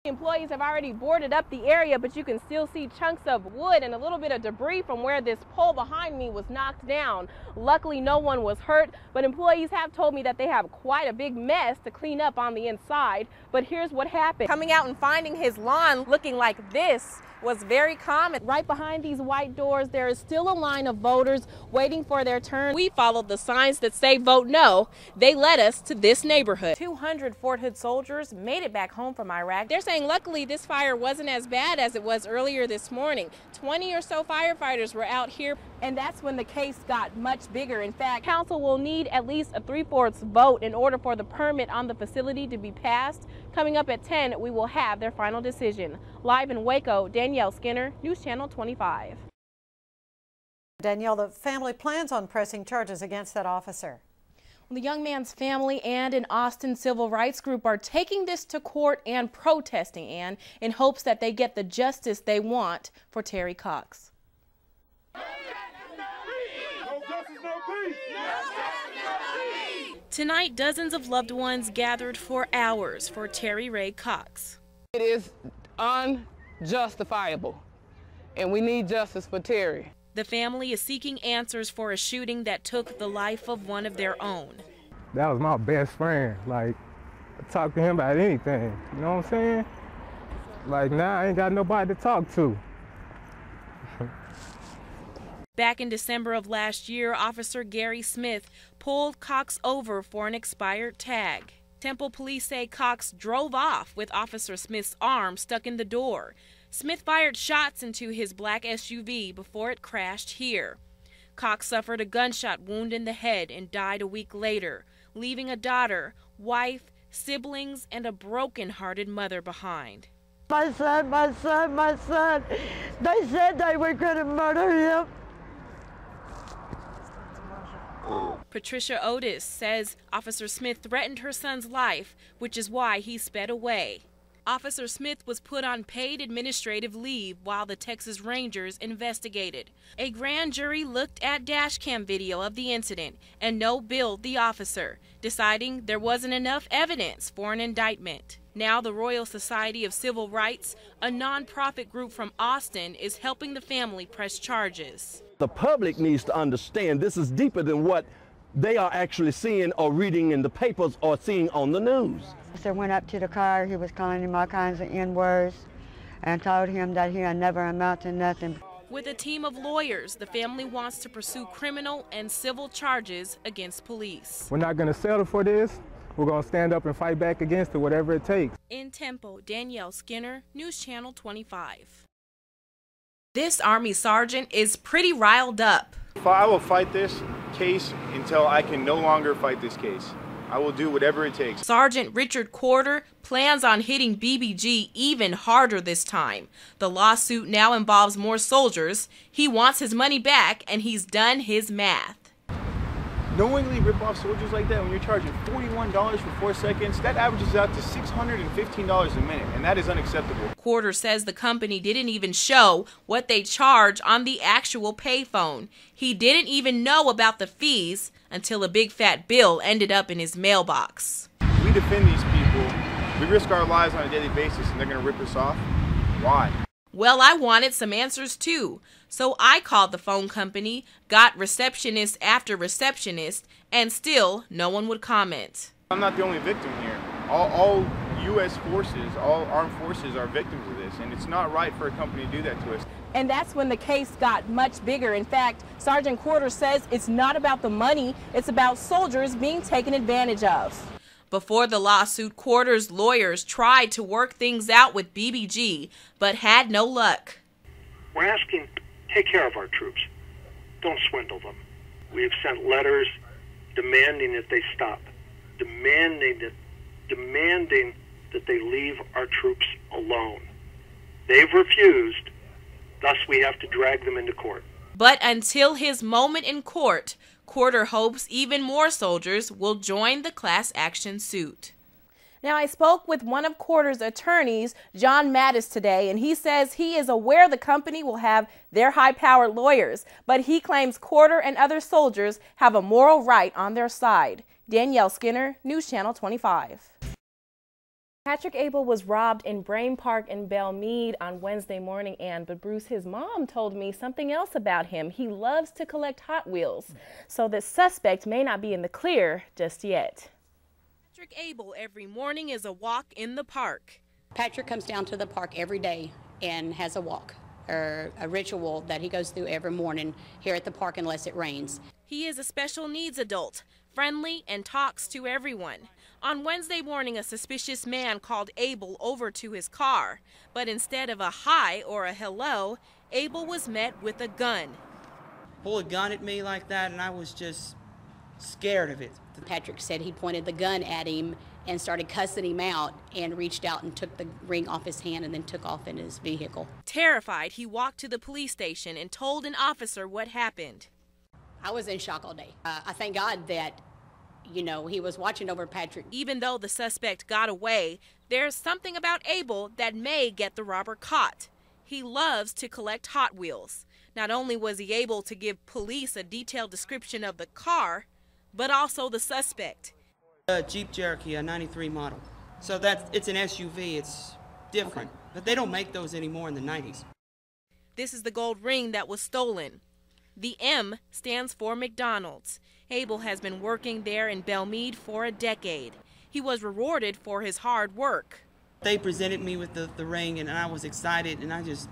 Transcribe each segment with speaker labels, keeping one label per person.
Speaker 1: Employees have already boarded up the area, but you can still see chunks of wood and a little bit of debris from where this pole behind me was knocked down. Luckily, no one was hurt, but employees have told me that they have quite a big mess to clean up on the inside. But here's what happened. Coming out and finding his lawn looking like this was very common. Right behind these white doors, there is still a line of voters waiting for their turn. We followed the signs that say vote no. They led us to this neighborhood. 200 Fort Hood soldiers made it back home from Iraq. They're saying luckily this fire wasn't as bad as it was earlier this morning. 20 or so firefighters were out here, and that's when the case got much bigger. In fact, council will need at least a 3/4 vote in order for the permit on the facility to be passed. Coming up at 10, we will have their final decision. Live in Waco, Danielle Skinner, News Channel 25.
Speaker 2: Danielle, the family plans on pressing charges against that officer.
Speaker 1: The young man's family and an Austin civil rights group are taking this to court and protesting, Ann, in hopes that they get the justice they want for Terry Cox. Tonight, dozens of loved ones gathered for hours for Terry Ray Cox.
Speaker 3: It is unjustifiable, and we need justice for Terry.
Speaker 1: The family is seeking answers for a shooting that took the life of one of their own.
Speaker 4: That was my best friend. Like, I talk to him about anything. You know what I'm saying? Like, now I ain't got nobody to talk to.
Speaker 1: Back in December of last year, Officer Gary Smith pulled Cox over for an expired tag. Temple police say Cox drove off with Officer Smith's arm stuck in the door. Smith fired shots into his black SUV before it crashed here. Cox suffered a gunshot wound in the head and died a week later, leaving a daughter, wife, siblings, and a broken-hearted mother behind.
Speaker 5: My son, my son, my son. They said they were going to murder him.
Speaker 1: Patricia Otis says Officer Smith threatened her son's life, which is why he sped away. Officer Smith was put on paid administrative leave while the Texas Rangers investigated. A grand jury looked at dashcam video of the incident and no-billed the officer, deciding there wasn't enough evidence for an indictment. Now the Royal Society of Civil Rights, a nonprofit group from Austin, is helping the family press charges.
Speaker 6: The public needs to understand this is deeper than what they are actually seeing or reading in the papers or seeing on the news.
Speaker 5: Officer went up to the car, he was calling him all kinds of N-words and told him that he'll never amount to nothing.
Speaker 1: With a team of lawyers, the family wants to pursue criminal and civil charges against police.
Speaker 4: We're not going to settle for this. We're going to stand up and fight back against it, whatever it takes.
Speaker 1: In Temple, Danielle Skinner, News Channel 25. This Army sergeant is pretty riled up.
Speaker 7: I will fight this case until I can no longer fight this case. I will do whatever it takes.
Speaker 1: Sergeant Richard Corder plans on hitting BBG even harder this time. The lawsuit now involves more soldiers. He wants his money back, and he's done his math.
Speaker 7: Knowingly rip off soldiers like that when you're charging $41 for 4 seconds, that averages out to $615 a minute, and that is unacceptable.
Speaker 1: Corder says the company didn't even show what they charge on the actual payphone. He didn't even know about the fees until a big fat bill ended up in his mailbox.
Speaker 7: We defend these people. We risk our lives on a daily basis, and they're going to rip us off. Why?
Speaker 1: Well, I wanted some answers too. So I called the phone company, got receptionist after receptionist, and still no one would comment.
Speaker 7: I'm not the only victim here. All U.S. forces, all armed forces are victims of this, and it's not right for a company to do that to us.
Speaker 1: And that's when the case got much bigger. In fact, Sergeant Corder says it's not about the money, it's about soldiers being taken advantage of. Before the lawsuit, Corder's lawyers tried to work things out with BBG, but had no luck.
Speaker 8: We're asking, take care of our troops. Don't swindle them. We have sent letters demanding that they stop, demanding that they leave our troops alone. They've refused, thus we have to drag them into court.
Speaker 1: But until his moment in court, Corder hopes even more soldiers will join the class action suit. Now, I spoke with one of Corder's attorneys, John Mattis, today, and he says he is aware the company will have their high-powered lawyers, but he claims Corder and other soldiers have a moral right on their side. Danielle Skinner, News Channel 25. Patrick Abel was robbed in Brain Park in Belmead on Wednesday morning, but Bruce, his mom, told me something else about him. He loves to collect Hot Wheels, so the suspect may not be in the clear just yet. Patrick Abel every morning is a walk in the park.
Speaker 9: Patrick comes down to the park every day and has a walk, or a ritual that he goes through every morning here at the park unless it rains.
Speaker 1: He is a special needs adult, friendly and talks to everyone. On Wednesday morning, a suspicious man called Abel over to his car, but instead of a hi or a hello, Abel was met with a gun.
Speaker 10: Pulled a gun at me like that, and I was just scared of it.
Speaker 9: Patrick said he pointed the gun at him and started cussing him out and reached out and took the ring off his hand and then took off in his vehicle.
Speaker 1: Terrified, he walked to the police station and told an officer what happened.
Speaker 9: I was in shock all day. I thank God that, you know, he was watching over Patrick.
Speaker 1: Even though the suspect got away, there's something about Abel that may get the robber caught. He loves to collect Hot Wheels. Not only was he able to give police a detailed description of the car, but also the suspect.
Speaker 10: A Jeep Cherokee, a 93 model. So it's an SUV, it's different. Okay. But they don't make those anymore in the 90s.
Speaker 1: This is the gold ring that was stolen. The M stands for McDonald's. Abel has been working there in Belmead for a decade. He was rewarded for his hard work.
Speaker 10: They presented me with the ring, and I was excited, and I just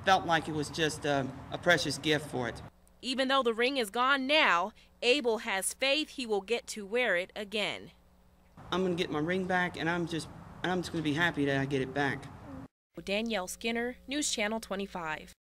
Speaker 10: felt like it was just a precious gift for it.
Speaker 1: Even though the ring is gone now, Abel has faith he will get to wear it again.
Speaker 10: I'm going to get my ring back, and I'm just going to be happy that I get it back.
Speaker 1: Danielle Skinner, News Channel 25.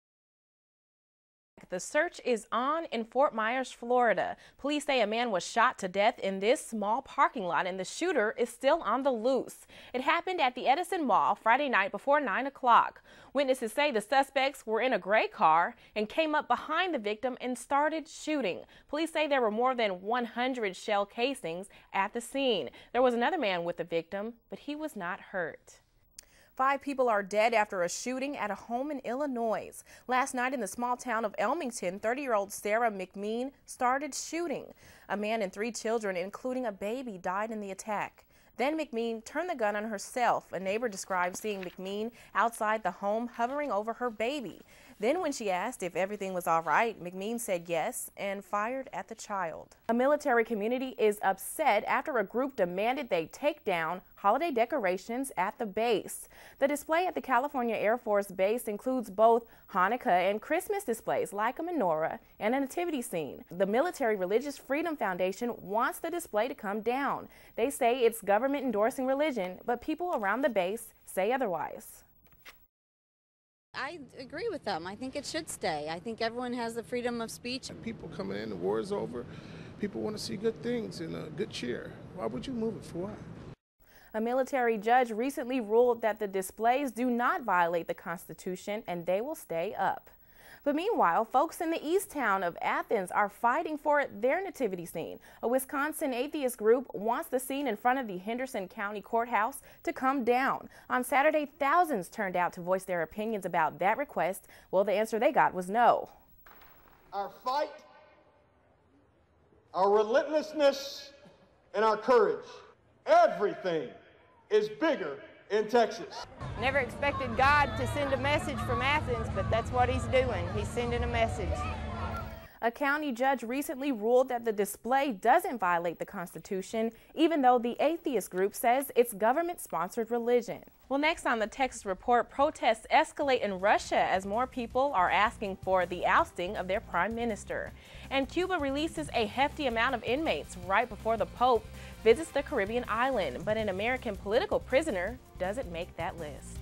Speaker 1: The search is on in Fort Myers, Florida. Police say a man was shot to death in this small parking lot, and the shooter is still on the loose. It happened at the Edison Mall Friday night before 9 o'clock. Witnesses say the suspects were in a gray car and came up behind the victim and started shooting. Police say there were more than 100 shell casings at the scene. There was another man with the victim, but he was not hurt. 5 people are dead after a shooting at a home in Illinois. Last night in the small town of Elmington, 30-year-old Sarah McMean started shooting. A man and 3 children, including a baby, died in the attack. Then McMean turned the gun on herself. A neighbor described seeing McMean outside the home hovering over her baby. Then when she asked if everything was all right, McMean said yes and fired at the child. A military community is upset after a group demanded they take down holiday decorations at the base. The display at the California Air Force Base includes both Hanukkah and Christmas displays like a menorah and a nativity scene. The Military Religious Freedom Foundation wants the display to come down. They say it's government endorsing religion, but people around the base say otherwise.
Speaker 11: I agree with them. I think it should stay. I think everyone has the freedom of speech.
Speaker 12: People coming in, the war is over. People want to see good things and good cheer. Why would you move it? For what?
Speaker 1: A military judge recently ruled that the displays do not violate the Constitution and they will stay up. But meanwhile, folks in the east town of Athens are fighting for their nativity scene. A Wisconsin atheist group wants the scene in front of the Henderson County Courthouse to come down. On Saturday, thousands turned out to voice their opinions about that request. Well, the answer they got was no.
Speaker 13: Our fight, our relentlessness, and our courage, everything is bigger in Texas.
Speaker 14: Never expected God to send a message from Athens, but that's what he's doing. He's sending a message.
Speaker 1: A county judge recently ruled that the display doesn't violate the Constitution, even though the atheist group says it's government-sponsored religion. Well, next on the Texas Report, protests escalate in Russia as more people are asking for the ousting of their prime minister. And Cuba releases a hefty amount of inmates right before the Pope visits the Caribbean island, but an American political prisoner doesn't make that list.